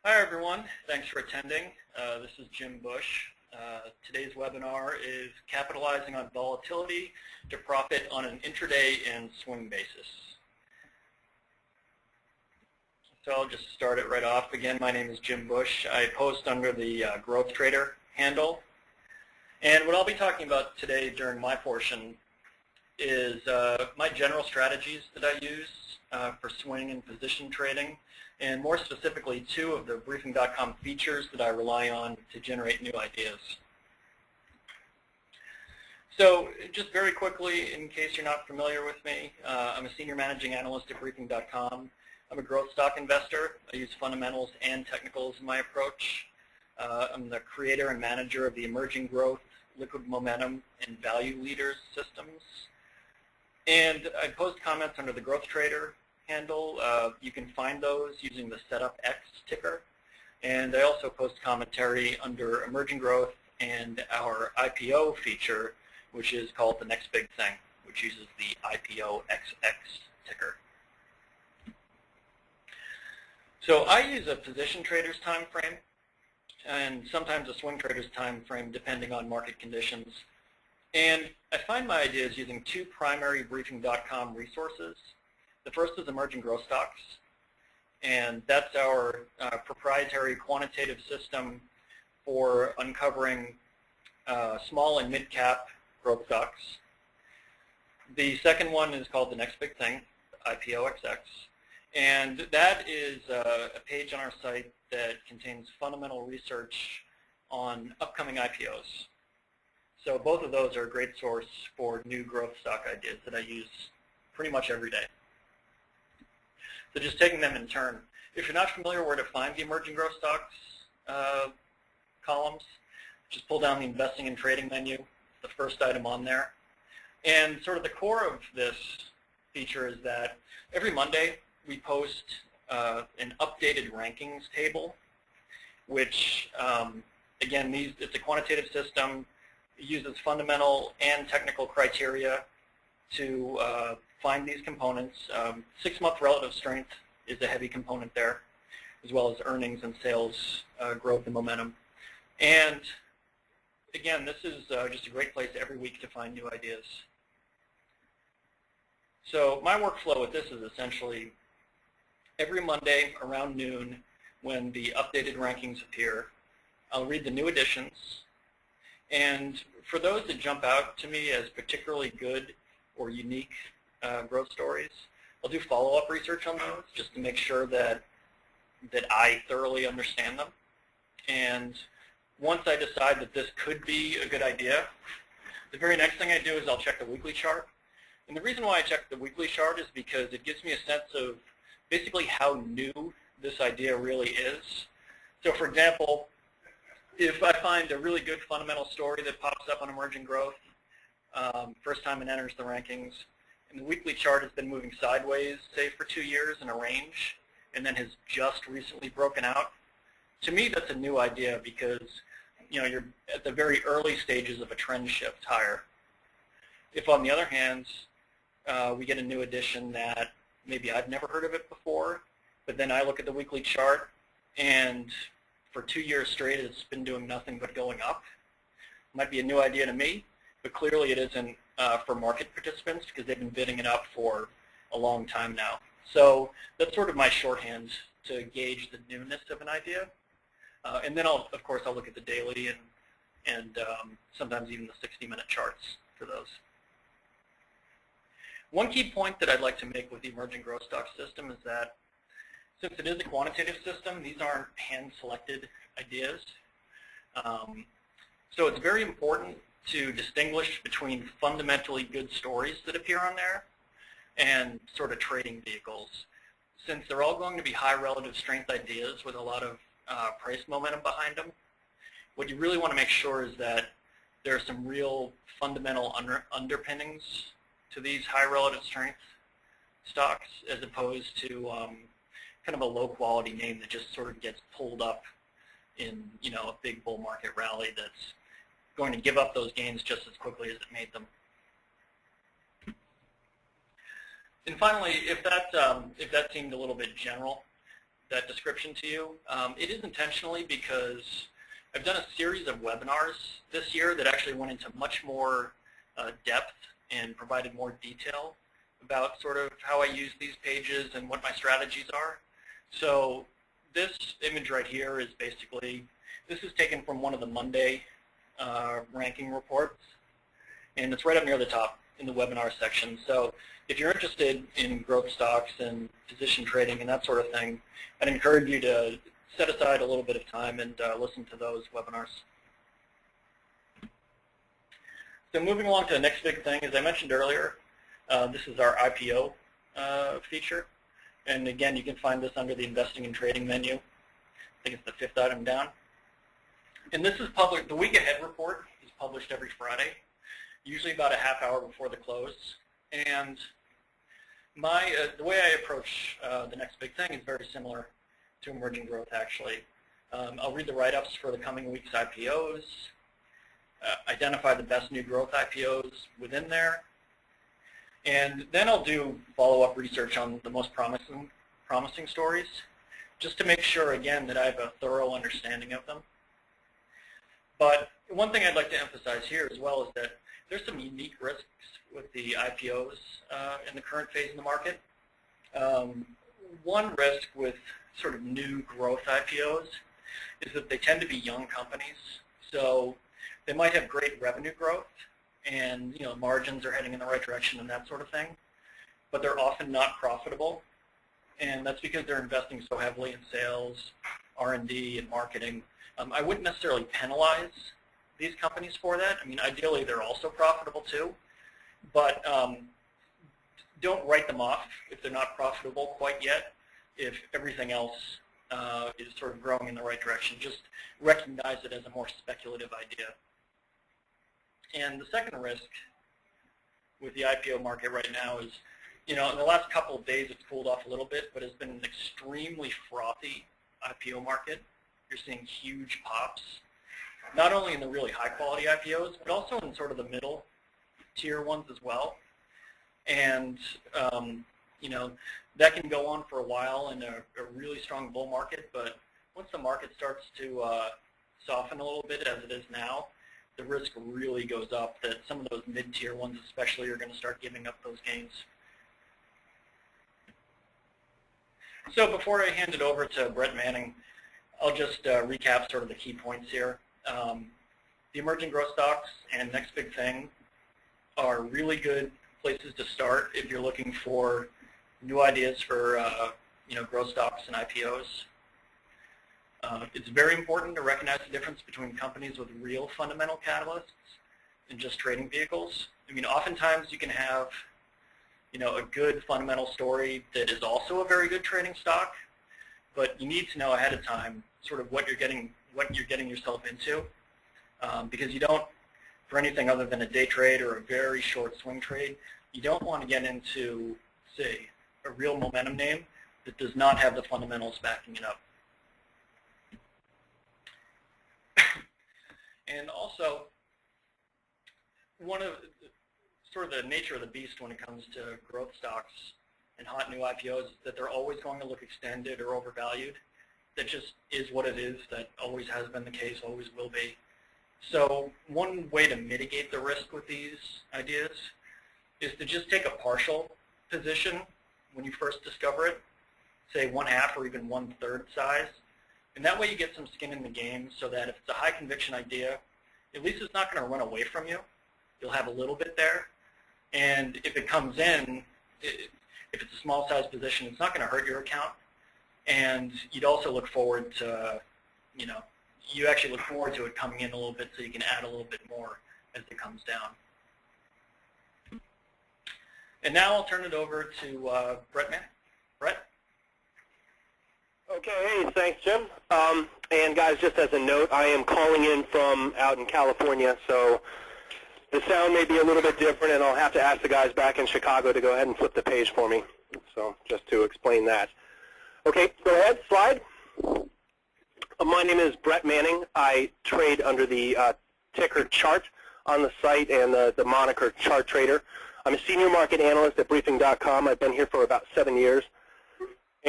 Hi everyone, thanks for attending. This is Jim Bush. Today's webinar is capitalizing on volatility to profit on an intraday and swing basis. So I'll just start it right off. Again, my name is Jim Bush. I post under the Growth Trader handle. And what I'll be talking about today during my portion is my general strategies that I use for swing and position trading, and more specifically, two of the Briefing.com features that I rely on to generate new ideas. So just very quickly, in case you're not familiar with me, I'm a Senior Managing Analyst at Briefing.com. I'm a growth stock investor. I use fundamentals and technicals in my approach. I'm the creator and manager of the Emerging Growth, Liquid Momentum, and Value Leaders systems. And I post comments under the Growth Trader handle. You can find those using the SETUPX ticker. And I also post commentary under Emerging Growth and our IPO feature, which is called The Next Big Thing, which uses the IPOXX ticker. So I use a position trader's time frame and sometimes a swing trader's time frame depending on market conditions. And I find my ideas using two primary Briefing.com resources. The first is Emerging Growth Stocks, and that's our proprietary quantitative system for uncovering small and mid-cap growth stocks. The second one is called The Next Big Thing, IPOXX, and that is a page on our site that contains fundamental research on upcoming IPOs. So both of those are a great source for new growth stock ideas that I use pretty much every day. So just taking them in turn. If you're not familiar where to find the Emerging Growth Stocks columns, just pull down the Investing and Trading menu, the first item on there. And sort of the core of this feature is that every Monday we post an updated rankings table, which, again, it's a quantitative system. It uses fundamental and technical criteria to find these components. 6-month relative strength is a heavy component there, as well as earnings and sales growth and momentum. And again, this is just a great place every week to find new ideas. So my workflow with this is essentially every Monday around noon when the updated rankings appear, I'll read the new editions. And for those that jump out to me as particularly good or unique growth stories, I'll do follow-up research on those just to make sure that I thoroughly understand them. And once I decide that this could be a good idea, the very next thing I do is I'll check the weekly chart. And the reason why I check the weekly chart is because it gives me a sense of basically how new this idea really is. So for example, if I find a really good fundamental story that pops up on Emerging Growth, first time it enters the rankings, and the weekly chart has been moving sideways, say for 2 years in a range, and then has just recently broken out, to me that's a new idea because you're at the very early stages of a trend shift higher. If on the other hand, we get a new addition that maybe I've never heard of it before, but then I look at the weekly chart and for 2 years straight it's been doing nothing but going up. It might be a new idea to me, but clearly it isn't for market participants because they've been bidding it up for a long time now. So that's sort of my shorthand to gauge the newness of an idea. And then of course I'll look at the daily and sometimes even the 60-minute charts for those. One key point that I'd like to make with the Emerging Growth Stock system is that since it is a quantitative system, these aren't hand-selected ideas. So it's very important to distinguish between fundamentally good stories that appear on there and sort of trading vehicles. Since they're all going to be high relative strength ideas with a lot of price momentum behind them, what you really want to make sure is that there are some real fundamental underpinnings to these high relative strength stocks as opposed to kind of a low quality name that just sort of gets pulled up in a big bull market rally that's going to give up those gains just as quickly as it made them. And finally, if that seemed a little bit general, that description to you. It is intentionally because I've done a series of webinars this year that actually went into much more depth and provided more detail about sort of how I use these pages and what my strategies are. So this image right here is basically, this is taken from one of the Monday ranking reports, and it's right up near the top in the webinar section. So if you're interested in growth stocks and position trading and that sort of thing, I'd encourage you to set aside a little bit of time and listen to those webinars. So moving along to the next big thing, as I mentioned earlier, this is our IPO feature. And again, you can find this under the Investing and Trading menu. I think it's the 5th item down. And this is published, the week ahead report is published every Friday, usually about a half hour before the close. And the way I approach the next big thing is very similar to emerging growth, actually. I'll read the write-ups for the coming week's IPOs, identify the best new growth IPOs within there, and then I'll do follow-up research on the most promising stories, just to make sure, again, that I have a thorough understanding of them. But one thing I'd like to emphasize here as well is that there's some unique risks with the IPOs in the current phase of the market. One risk with sort of new growth IPOs is that they tend to be young companies. So they might have great revenue growth and margins are heading in the right direction and that sort of thing, but they're often not profitable. And that's because they're investing so heavily in sales, R&D, and marketing. I wouldn't necessarily penalize these companies for that. I mean, ideally, they're also profitable too, but don't write them off if they're not profitable quite yet. If everything else is sort of growing in the right direction, just recognize it as a more speculative idea. And the second risk with the IPO market right now is, in the last couple of days it's cooled off a little bit, but it's been an extremely frothy IPO market. You're seeing huge pops, not only in the really high quality IPOs, but also in sort of the middle tier ones as well. And, that can go on for a while in a really strong bull market, but once the market starts to soften a little bit, as it is now, the risk really goes up that some of those mid-tier ones especially are going to start giving up those gains. So before I hand it over to Brett Manning, I'll just recap sort of the key points here. The emerging growth stocks and next big thing are really good places to start if you're looking for new ideas for growth stocks and IPOs. It's very important to recognize the difference between companies with real fundamental catalysts and just trading vehicles. I mean, oftentimes you can have a good fundamental story that is also a very good trading stock, but you need to know ahead of time sort of what you're getting yourself into, because you don't, for anything other than a day trade or a very short swing trade, you don't want to get into, say, a real momentum name that does not have the fundamentals backing it up. And also, one of sort of the nature of the beast when it comes to growth stocks and hot new IPOs is that they're always going to look extended or overvalued. That just is what it is. That always has been the case, always will be. So one way to mitigate the risk with these ideas is to just take a partial position when you first discover it, say 1/2 or even 1/3 size. And that way you get some skin in the game so that if it's a high conviction idea, at least it's not going to run away from you. You'll have a little bit there. And if it comes in, if it's a small size position, it's not going to hurt your account. And you'd also look forward to, you actually look forward to it coming in a little bit so you can add a little bit more as it comes down. And now I'll turn it over to Brett Manning. Brett? Okay, hey, thanks, Jim. And guys, just as a note, I am calling in from out in California, so the sound may be a little bit different, and I'll have to ask the guys back in Chicago to go ahead and flip the page for me. So just to explain that. Okay, go ahead, slide. My name is Brett Manning. I trade under the ticker Chart on the site and the moniker ChartTrader. I'm a senior market analyst at Briefing.com. I've been here for about 7 years.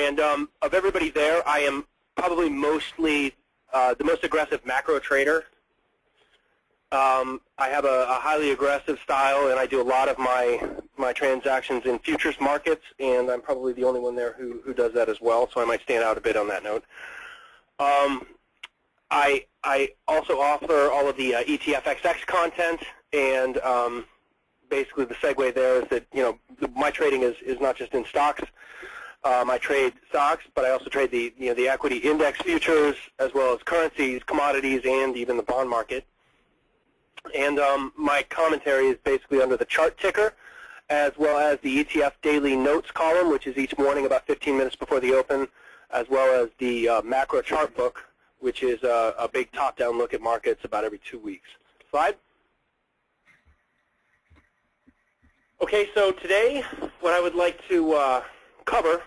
And of everybody there, I am probably mostly the most aggressive macro trader. I have a highly aggressive style, and I do a lot of my transactions in futures markets, and I'm probably the only one there who does that as well, so I might stand out a bit on that note. I also offer all of the ETFXX content, and basically the segue there is that, my trading is not just in stocks. I trade stocks, but I also trade the equity index futures, as well as currencies, commodities, and even the bond market. And my commentary is basically under the chart ticker, as well as the ETF daily notes column, which is each morning about 15 minutes before the open, as well as the Macro ChartBook, which is a big top-down look at markets about every 2 weeks. Slide. Okay, so today what I would like to cover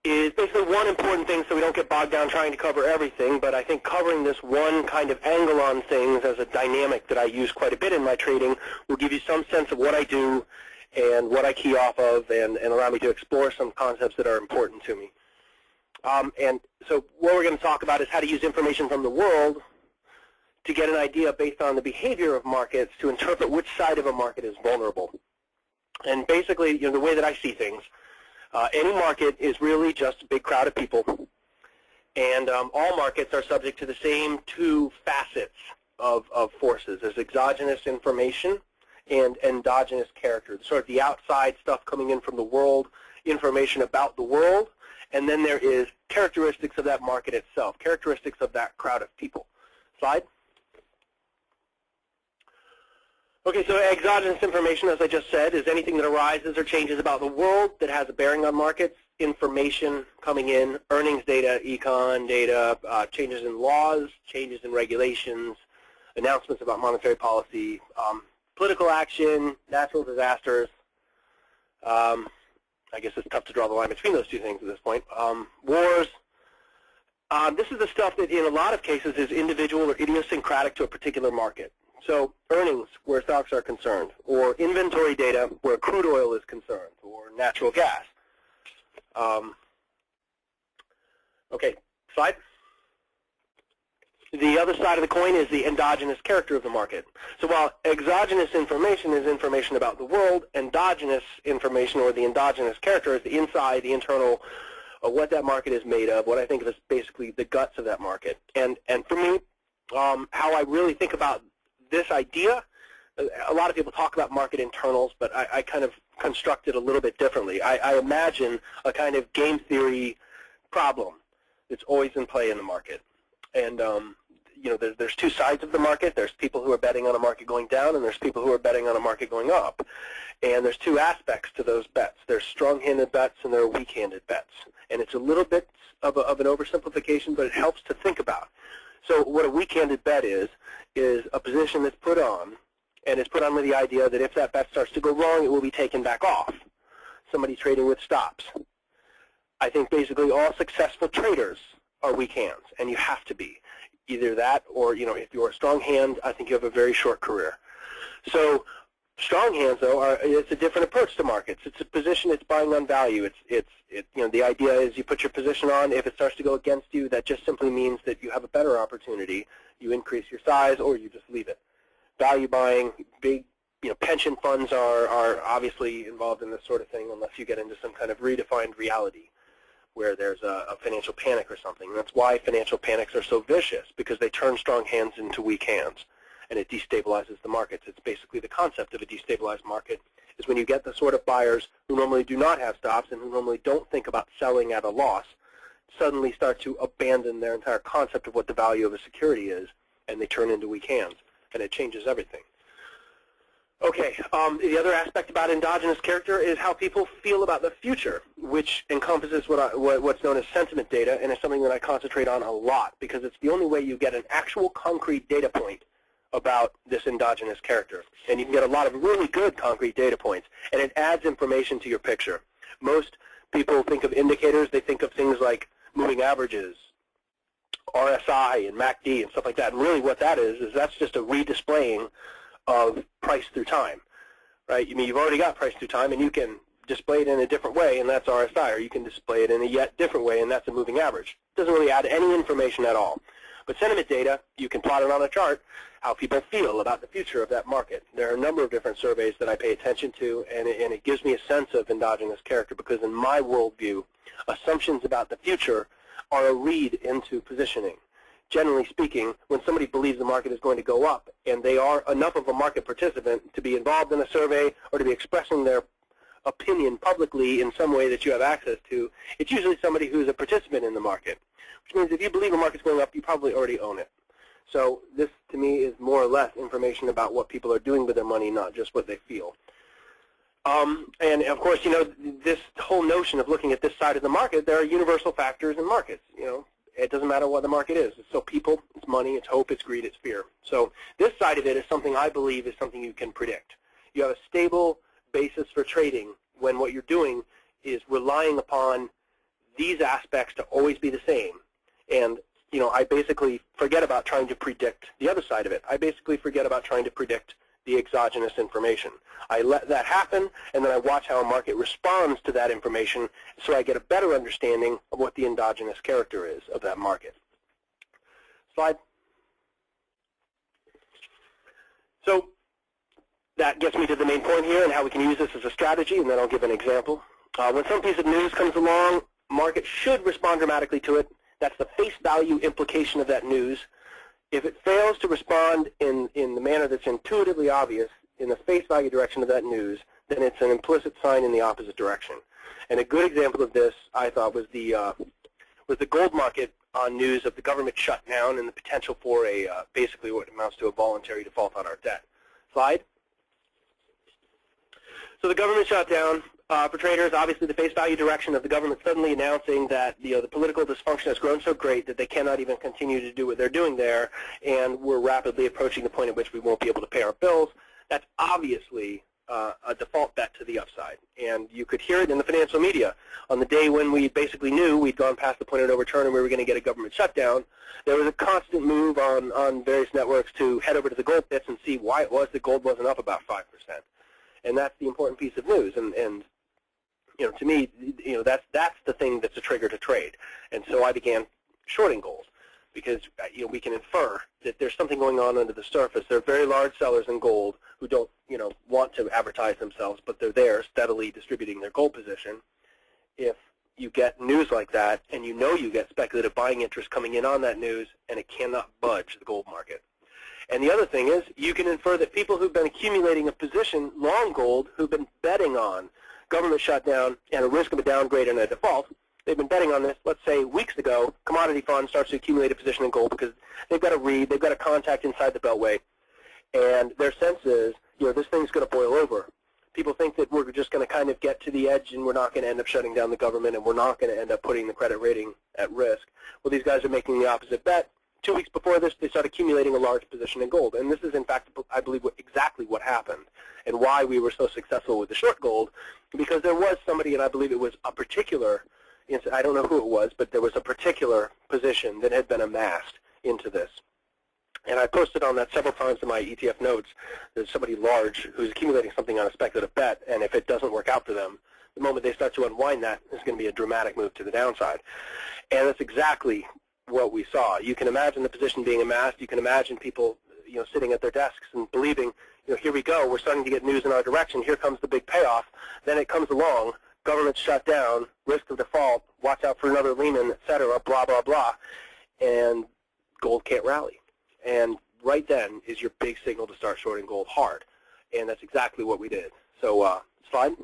is basically one important thing, so we don't get bogged down trying to cover everything, but I think covering this one kind of angle on things as a dynamic that I use quite a bit in my trading will give you some sense of what I do and what I key off of, and allow me to explore some concepts that are important to me. And so what we're going to talk about is how to use information from the world to get an idea based on the behavior of markets to interpret which side of a market is vulnerable. And basically, the way that I see things, any market is really just a big crowd of people, and all markets are subject to the same two facets of forces. There's exogenous information and endogenous character, sort of the outside stuff coming in from the world, information about the world, and then there is characteristics of that market itself, characteristics of that crowd of people. Slide. Okay, so exogenous information, as I just said, is anything that arises or changes about the world that has a bearing on markets, information coming in, earnings data, econ data, changes in laws, changes in regulations, announcements about monetary policy, political action, natural disasters. I guess it's tough to draw the line between those two things at this point. Wars. This is the stuff that in a lot of cases is individual or idiosyncratic to a particular market. So earnings where stocks are concerned, or inventory data where crude oil is concerned, or natural gas. Okay, slide. The other side of the coin is the endogenous character of the market. So while exogenous information is information about the world, endogenous information, or the endogenous character, is the inside, the internal, of what that market is made of, what I think of as basically the guts of that market. And for me, how I really think about this idea, a lot of people talk about market internals, but I kind of construct it a little bit differently. I imagine a kind of game theory problem that's always in play in the market. And there's two sides of the market. There's people who are betting on a market going down, and there's people who are betting on a market going up. And there's two aspects to those bets. There's strong-handed bets and there are weak-handed bets. And it's a little bit of an oversimplification, but it helps to think about. So what a weak-handed bet is a position that's put on, and it's put on with the idea that if that bet starts to go wrong, it will be taken back off. Somebody trading with stops. I think basically all successful traders are weak hands, and you have to be. Either that or, if you're a strong hand, I think you have a very short career. So strong hands, though, it's a different approach to markets. It's a position that's buying on value. The idea is you put your position on. If it starts to go against you, that just simply means that you have a better opportunity. You increase your size, or you just leave it. Value buying, big, pension funds are obviously involved in this sort of thing, unless you get into some kind of redefined reality where there's a financial panic or something. And that's why financial panics are so vicious, because they turn strong hands into weak hands, and it destabilizes the markets. It's basically the concept of a destabilized market is when you get the sort of buyers who normally do not have stops and who normally don't think about selling at a loss suddenly start to abandon their entire concept of what the value of a security is, and they turn into weak hands, and it changes everything. Okay, the other aspect about endogenous character is how people feel about the future, which encompasses what's known as sentiment data, and is something that I concentrate on a lot because it's the only way you get an actual concrete data point about this endogenous character. And you can get a lot of really good concrete data points, and it adds information to your picture. Most people think of indicators, they think of things like moving averages, RSI, and MACD, and stuff like that. And really what that is that's just a redisplaying of price through time, right? I mean, you've already got price through time, and you can display it in a different way, and that's RSI, or you can display it in a yet different way, and that's a moving average. It doesn't really add any information at all. But sentiment data, you can plot it on a chart, how people feel about the future of that market. There are a number of different surveys that I pay attention to, and it gives me a sense of endogenous character, because in my worldview, assumptions about the future are a read into positioning. Generally speaking, when somebody believes the market is going to go up, and they are enough of a market participant to be involved in a survey or to be expressing their opinion publicly in some way that you have access to, it's usually somebody who's a participant in the market, which means if you believe a market's going up, you probably already own it. So this, to me, is more or less information about what people are doing with their money, not just what they feel. And of course, this whole notion of looking at this side of the market, there are universal factors in markets. It doesn't matter what the market is. So people, it's money, it's hope, it's greed, it's fear. So this side of it is something I believe is something you can predict. You have a stable basis for trading when what you're doing is relying upon these aspects to always be the same. And I basically forget about trying to predict the other side of it. I basically forget about trying to predict the exogenous information. I let that happen, and then I watch how a market responds to that information so I get a better understanding of what the endogenous character is of that market. Slide. So that gets me to the main point here and how we can use this as a strategy, and then I'll give an example. When some piece of news comes along, market should respond dramatically to it. That's the face value implication of that news. If it fails to respond in the manner that's intuitively obvious in the face value direction of that news, then it's an implicit sign in the opposite direction. And a good example of this, I thought, was the gold market on news of the government shutdown and the potential for basically what amounts to a voluntary default on our debt. Slide. So the government shutdown. For traders, obviously the face value direction of the government suddenly announcing that the political dysfunction has grown so great that they cannot even continue to do what they're doing there, and we're rapidly approaching the point at which we won't be able to pay our bills. That's obviously a default bet to the upside. And you could hear it in the financial media. On the day when we basically knew we'd gone past the point of no return and we were going to get a government shutdown, there was a constant move on various networks to head over to the gold pits and see why it was that gold wasn't up about 5%. And that's the important piece of news. And to me, that's the thing that's a trigger to trade. And so I began shorting gold because we can infer that there's something going on under the surface. There are very large sellers in gold who don't want to advertise themselves, but they're there steadily distributing their gold position. If you get news like that, and you get speculative buying interest coming in on that news, and it cannot budge the gold market. And the other thing is, you can infer that people who've been accumulating a position long gold, who've been betting on government shutdown and a risk of a downgrade and a default, they've been betting on this, let's say, weeks ago. Commodity fund starts to accumulate a position in gold because they've got a read, they've got a contact inside the beltway, and their sense is, this thing's going to boil over. People think that we're just going to kind of get to the edge and we're not going to end up shutting down the government and we're not going to end up putting the credit rating at risk. Well, these guys are making the opposite bet. 2 weeks before this, they start accumulating a large position in gold. And this is, in fact, I believe, exactly what happened and why we were so successful with the short gold, because there was somebody, and I believe it was a particular, I don't know who it was, but there was a particular position that had been amassed into this. And I posted on that several times in my ETF notes. There's somebody large who's accumulating something on a speculative bet, and if it doesn't work out for them, the moment they start to unwind that, it's going to be a dramatic move to the downside. And that's exactly what we saw. You can imagine the position being amassed. You can imagine people, sitting at their desks and believing, here we go. We're starting to get news in our direction. Here comes the big payoff. Then it comes along. Government shut down. Risk of default. Watch out for another Lehman, et cetera. Blah blah blah. And gold can't rally. And right then is your big signal to start shorting gold hard. And that's exactly what we did. So slide.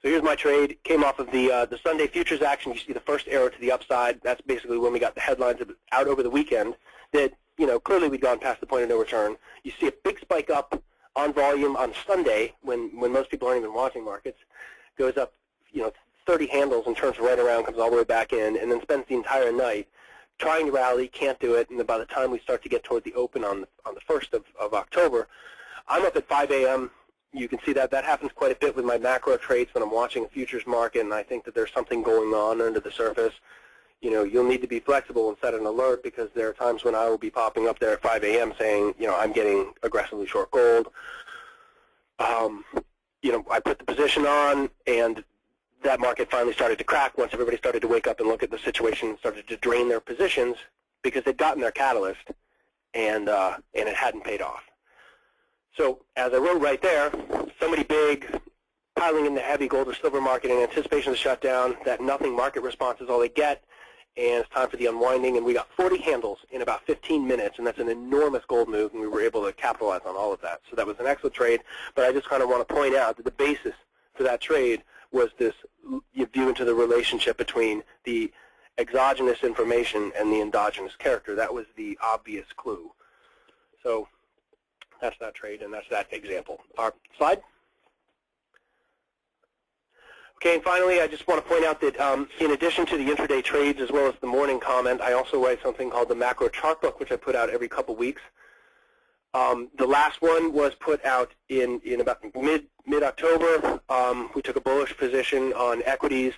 So here's my trade. Came off of the Sunday futures action. You see the first arrow to the upside. That's basically when we got the headlines out over the weekend that, clearly we'd gone past the point of no return. You see a big spike up on volume on Sunday when most people aren't even watching markets. Goes up, 30 handles and turns right around, comes all the way back in, and then spends the entire night trying to rally, can't do it, and then by the time we start to get toward the open on the 1st of October, I'm up at 5 a.m. You can see that happens quite a bit with my macro trades when I'm watching a futures market, and I think that there's something going on under the surface. You'll need to be flexible and set an alert, because there are times when I will be popping up there at 5 a.m. saying, I'm getting aggressively short gold. I put the position on, and that market finally started to crack once everybody started to wake up and look at the situation and started to drain their positions because they'd gotten their catalyst, and it hadn't paid off. So as I wrote right there, somebody big piling in the heavy gold or silver market in anticipation of the shutdown, that nothing market response is all they get, and it's time for the unwinding, and we got 40 handles in about 15 minutes, and that's an enormous gold move, and we were able to capitalize on all of that. So that was an excellent trade, but I just kind of want to point out that the basis for that trade was this view into the relationship between the exogenous information and the endogenous character. That was the obvious clue. So that's that trade, and that's that example. Slide. Okay, and finally, I just want to point out that in addition to the intraday trades as well as the morning comment, I also write something called the Macro ChartBook, which I put out every couple weeks. The last one was put out in about mid-October. We took a bullish position on equities.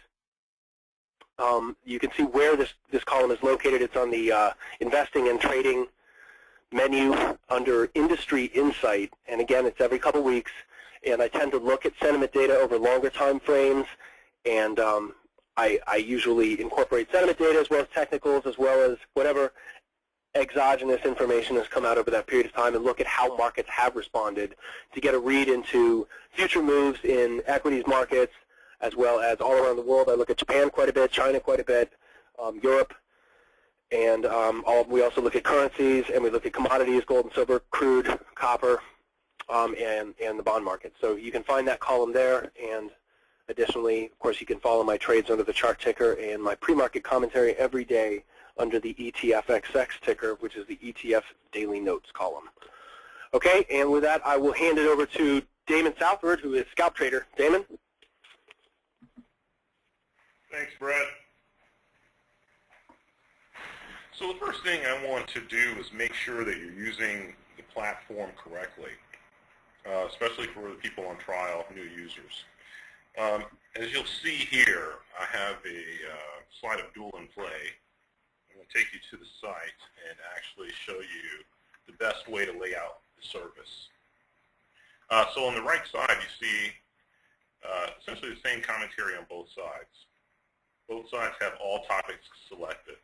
You can see where this column is located. It's on the investing and trading menu under Industry Insight, and again, it's every couple weeks. And I tend to look at sentiment data over longer time frames, and I usually incorporate sentiment data as well as technicals as well as whatever exogenous information has come out over that period of time, and look at how markets have responded to get a read into future moves in equities markets as well as all around the world. I look at Japan quite a bit, China quite a bit, Europe, and we also look at currencies, and we look at commodities, gold and silver, crude, copper, and the bond market. So you can find that column there, and additionally, of course, you can follow my trades under the chart ticker and my pre-market commentary every day under the ETFX ticker, which is the ETF Daily Notes column. Okay, and with that, I will hand it over to Damon Southward, who is Scalp Trader. Damon? Thanks, Brett. So the first thing I want to do is make sure that you're using the platform correctly. Especially for the people on trial, new users. As you'll see here, I have a slide of dual in play. I'm going to take you to the site and actually show you the best way to lay out the service. So on the right side, you see essentially the same commentary on both sides. Both sides have all topics selected.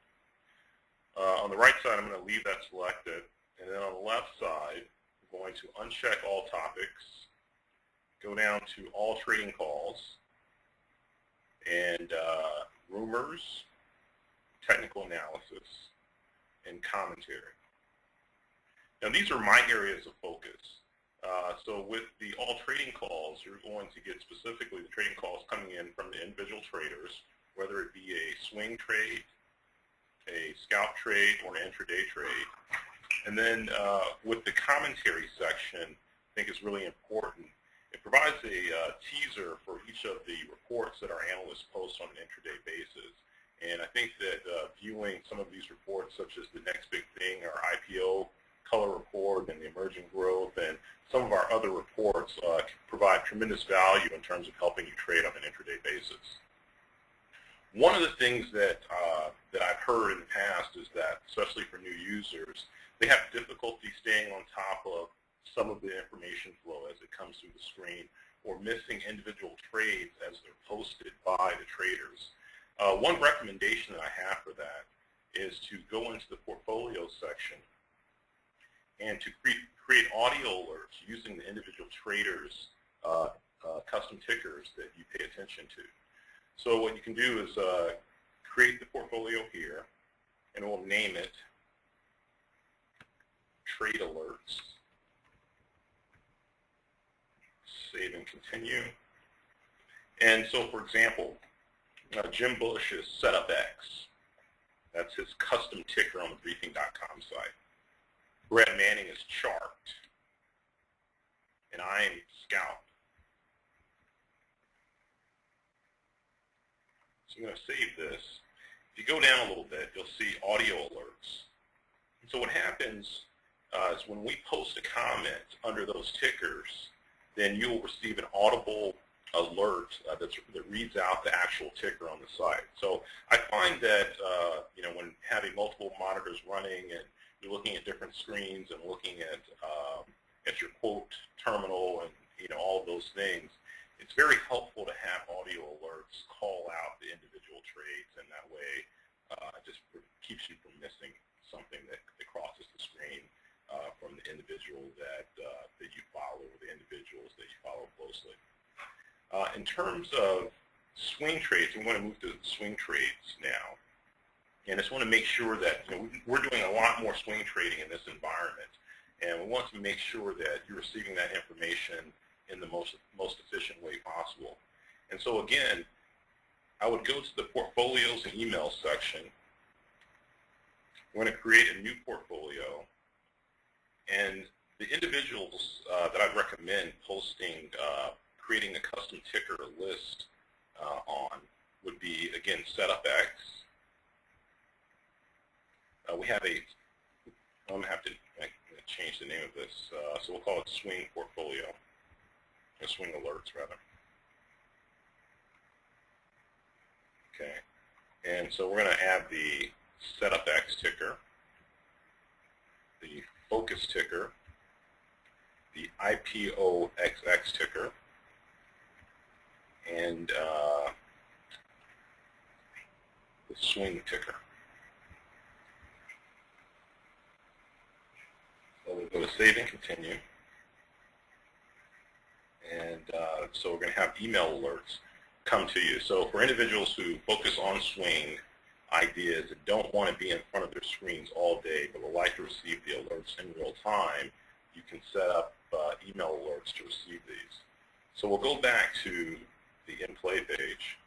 On the right side, I'm going to leave that selected, and then on the left side, going to uncheck all topics, go down to all trading calls, and rumors, technical analysis, and commentary. Now these are my areas of focus. So with the all trading calls, you're going to get specifically the trading calls coming in from the individual traders, whether it be a swing trade, a scalp trade, or an intraday trade. And then with the commentary section, I think it's really important. It provides a teaser for each of the reports that our analysts post on an intraday basis. And I think that viewing some of these reports, such as the next big thing, our IPO color report and the emerging growth, and some of our other reports provide tremendous value in terms of helping you trade on an intraday basis. One of the things that I've heard in the past is that, especially for new users, they have difficulty staying on top of some of the information flow as it comes through the screen, or missing individual trades as they're posted by the traders. One recommendation that I have for that is to go into the portfolio section and to create audio alerts using the individual traders' custom tickers that you pay attention to. So what you can do is create the portfolio here, and we'll name it Trade Alerts. Save and continue. And so, for example, Jim Bush is SETUPX. That's his custom ticker on the Briefing.com site. Brett Manning is Chart. And I am Scalp. So I'm going to save this. If you go down a little bit, you'll see audio alerts. And so what happens is when we post a comment under those tickers, then you will receive an audible alert that reads out the actual ticker on the site. So I find that when having multiple monitors running and you're looking at different screens and looking at your quote terminal and all of those things, it's very helpful to have audio alerts call out the individual trades, and that way it just keeps you from missing something that crosses the screen from the individual that you follow, or the individuals that you follow closely. In terms of swing trades, we want to move to swing trades now. And I just want to make sure that we're doing a lot more swing trading in this environment, and we want to make sure that you're receiving that information in the most efficient way possible. And so again, I would go to the portfolios and email section. We're going to create a new portfolio, and the individuals that I'd recommend creating a custom ticker list on would be, again, SETUPX. We have I'm going to have to change the name of this, so we'll call it Swing Portfolio, or Swing Alerts, rather. Okay, and so we're going to add the SETUPX ticker, the Focus ticker, the IPOXX ticker, and the Swing ticker. So we'll go to Save and Continue. And so we're going to have email alerts come to you. So for individuals who focus on swing ideas and don't want to be in front of their screens all day but would like to receive the alerts in real time, you can set up email alerts to receive these. So we'll go back to the in-play page.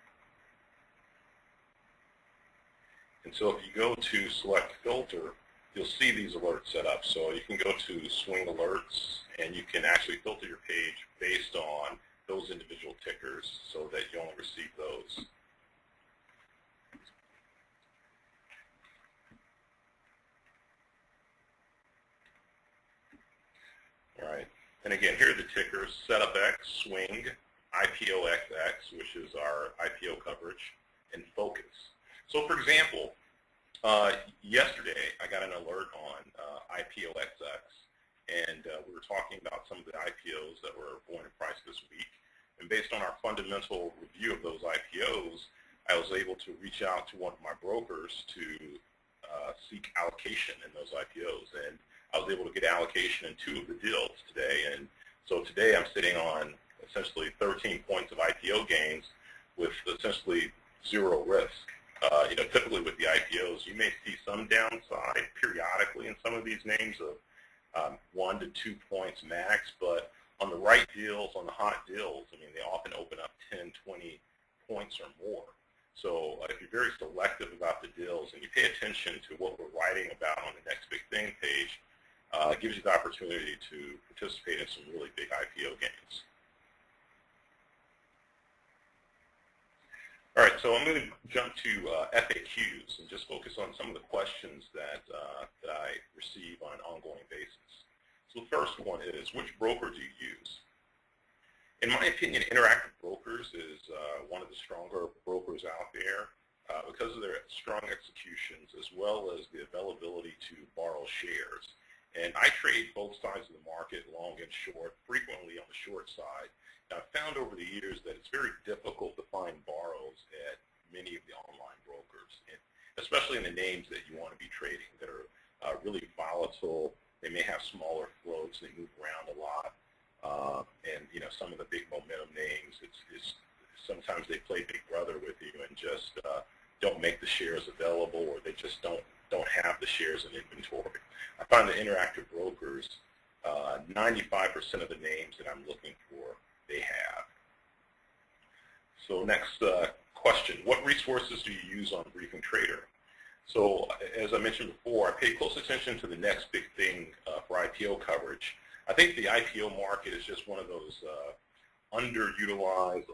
And so if you go to select filter, you'll see these alerts set up. So you can go to swing alerts, and you can actually filter your page based on those individual tickers so that you only receive those. All right. And again, here are the tickers: SETUPX, Swing, IPOXX, which is our IPO coverage, and Focus. So for example, yesterday I got an alert on IPOXX, and we were talking about some of the IPOs that were going to price this week. And based on our fundamental review of those IPOs, I was able to reach out to one of my brokers to seek allocation in those IPOs. And I was able to get allocation in 2 of the deals today. And so today I'm sitting on essentially 13 points of IPO gains with essentially 0 risk. Typically with the IPOs, you may see some downside periodically in some of these names of 1 to 2 points max, but on the right deals, on the hot deals, I mean, they often open up 10, 20 points or more. So if you're very selective about the deals and you pay attention to what we're writing about on the Next Big Thing page, it gives you the opportunity to participate in some really big IPO gains. All right, so I'm going to jump to FAQs and just focus on some of the questions that I receive on an ongoing basis. So the first one is, which broker do you use? In my opinion, Interactive Brokers is one of the stronger brokers out there because of their strong executions as well as the availability to borrow shares. And I trade both sides of the market, long and short, frequently on the short side. Now, I've found over the years that it's very difficult to find borrows at many of the online brokers, and especially in the names that you want to be trading that are really volatile. They may have smaller floats. They move around a lot. And, some of the big momentum names, it's sometimes they play Big Brother with you and just don't make the shares available, or they just don't have the shares in inventory. I find the Interactive Brokers, 95% of the names that I'm looking for, they have. So next question, what resources do you use on Briefing Trader? So as I mentioned before, I pay close attention to the Next Big Thing for IPO coverage. I think the IPO market is just one of those underutilized,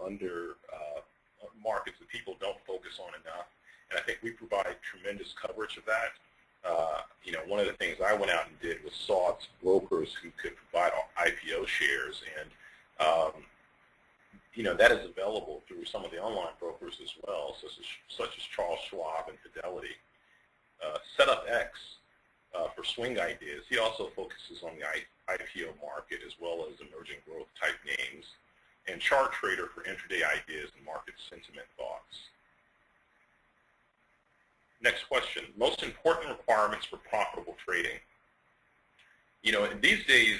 markets that people don't focus on enough, and I think we provide tremendous coverage of that. One of the things I went out and did was sought brokers who could provide IPO shares, and that is available through some of the online brokers as well, such as Charles Schwab and Fidelity. SETUPX for swing ideas, he also focuses on the IPO market as well as emerging growth type names. and ChartTrader for intraday ideas and market sentiment thoughts. Next question, most important requirements for profitable trading. You know, in these days,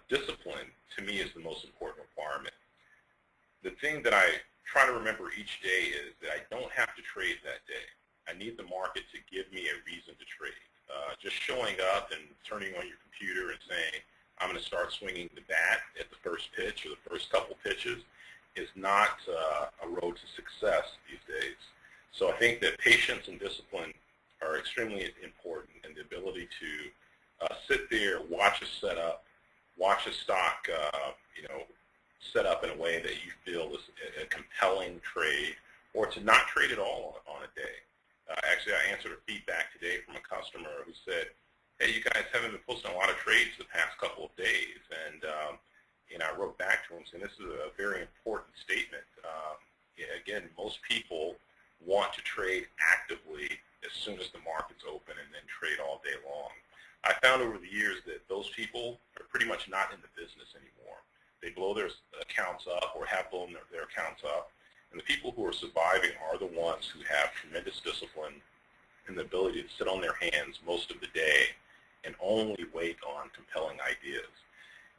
discipline to me is the most important requirement. The thing that I try to remember each day is that I don't have to trade that day. I need the market to give me a reason to trade. Just showing up and turning on your computer and saying, I'm going to start swinging the bat at the first pitch or the first couple pitches is not a road to success these days. So I think that patience and discipline are extremely important, and the ability to sit there, watch a setup, watch a stock, set up in a way that you feel is a compelling trade, or to not trade at all on a day. Actually, I answered a feedback today from a customer who said, hey, you guys haven't been posting a lot of trades the past couple of days. And I wrote back to him saying this is a very important statement. Again, most people want to trade actively as soon as the market's open and then trade all day long. I found over the years that those people are pretty much not in the business anymore. They blow their accounts up or have blown their accounts up. And the people who are surviving are the ones who have tremendous discipline and the ability to sit on their hands most of the day and only wait on compelling ideas.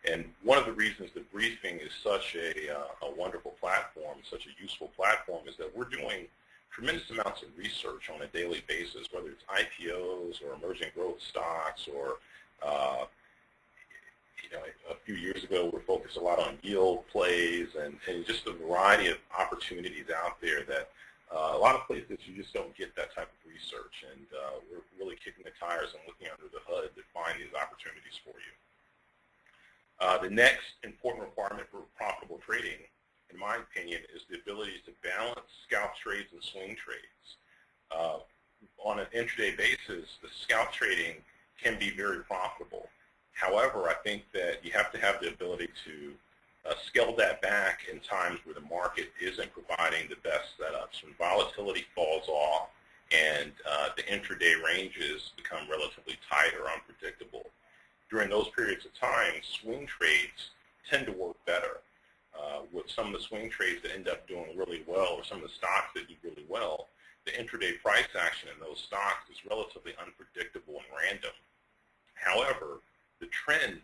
And one of the reasons that Briefing is such a wonderful platform, such a useful platform, is that we're doing tremendous amounts of research on a daily basis, whether it's IPOs or emerging growth stocks or a few years ago we focused a lot on yield plays and just a variety of opportunities out there that a lot of places you just don't get that type of research, and we're really kicking the tires and looking under the hood to find these opportunities for you. The next important requirement for profitable trading, in my opinion, is the ability to balance scalp trades and swing trades. On an intraday basis, the scalp trading can be very profitable. However, I think that you have to have the ability to scale that back in times where the market isn't providing the best setups, when volatility falls off and the intraday ranges become relatively tight or unpredictable. During those periods of time, swing trades tend to work better. With some of the swing trades that end up doing really well, or some of the stocks that do really well, the intraday price action in those stocks is relatively unpredictable and random. However, the trend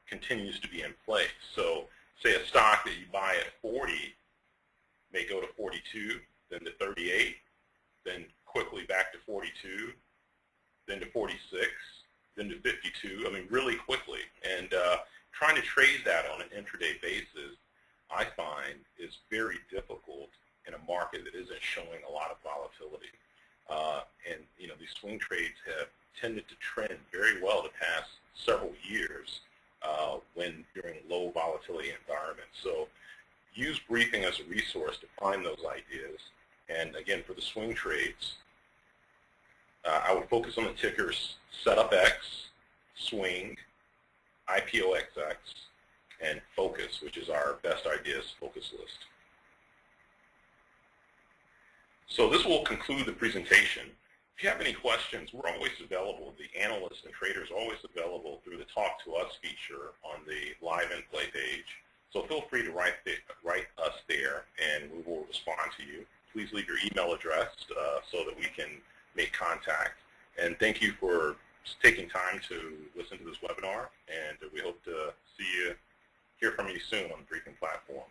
continues to be in place. So say a stock that you buy at 40 may go to 42, then to 38, then quickly back to 42, then to 46, then to 52, I mean really quickly. And trying to trade that on an intraday basis, I find, is very difficult in a market that isn't showing a lot of volatility. And these swing trades have tended to trend very well the past several years when during low volatility environments. So use Briefing as a resource to find those ideas. And again, for the swing trades, I would focus on the tickers SETUPX, Swing, IPOXX, and Focus, which is our best ideas focus list. So this will conclude the presentation. If you have any questions, we're always available. The analysts and traders are always available through the Talk to Us feature on the Live and Play page. So feel free to write us there, and we will respond to you. Please leave your email address so that we can make contact. And thank you for taking time to listen to this webinar, and we hope to hear from you soon on the Briefing platform.